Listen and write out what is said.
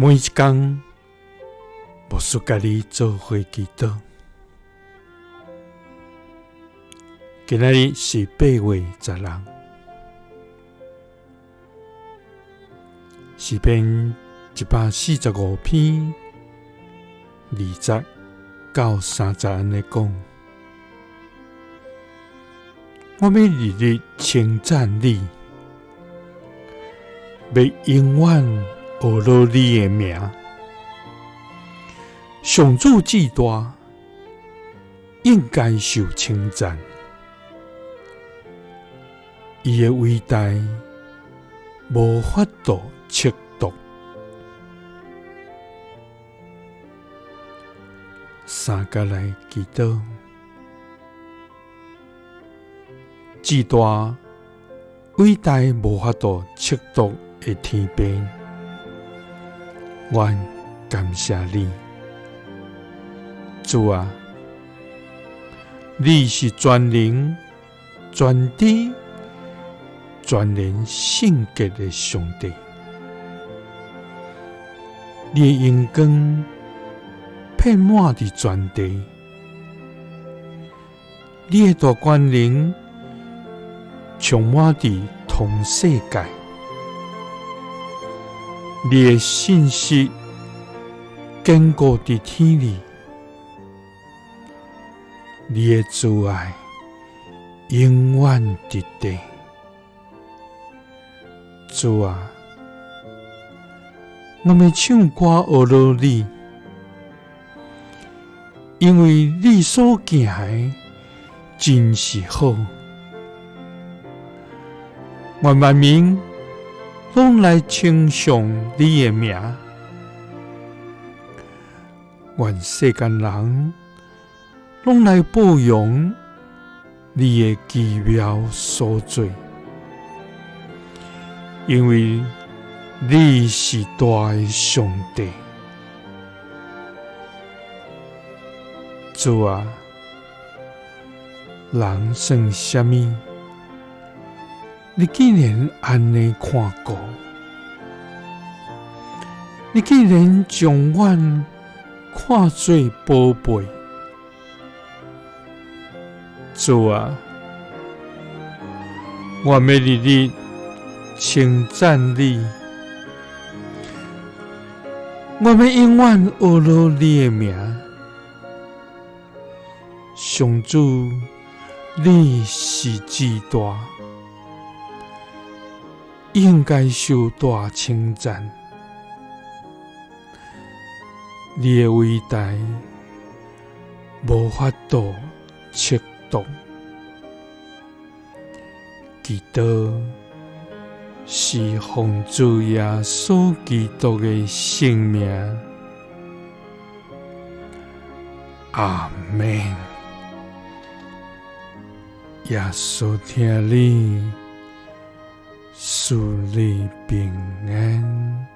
每一天，牧师甲你做伙祈祷。今仔日是8月10日，诗篇145篇20到30安尼讲：我要日日称赞你，要永远学乐你的名。上主至大，应该受称赞。伊的伟大无法度测度。三甲来祈祷，至大伟大无法度测度的天父，愿感谢你，主啊！你是全能、全知、全然圣洁的上帝，你的荣光遍满伫全地，你的大权能充满伫通世界，你的信息坚固伫天里，你的慈爱永远伫地。主啊，我们唱歌学乐你，因为你所行的真是好。愿万民拢来称颂你的名，愿世间人拢来褒扬你的奇妙所在，因为你是大的上帝。主啊，人算什么？你竟然安尼看顾，你竟然将阮看作宝贝。主啊，我要日日称赞你，我要永远学乐你的名。上主，你是至大，应该受大称赞。你的伟大无法度测度。祈祷是奉主耶稣基督的圣名，阿们。耶稣听你，赐你平安。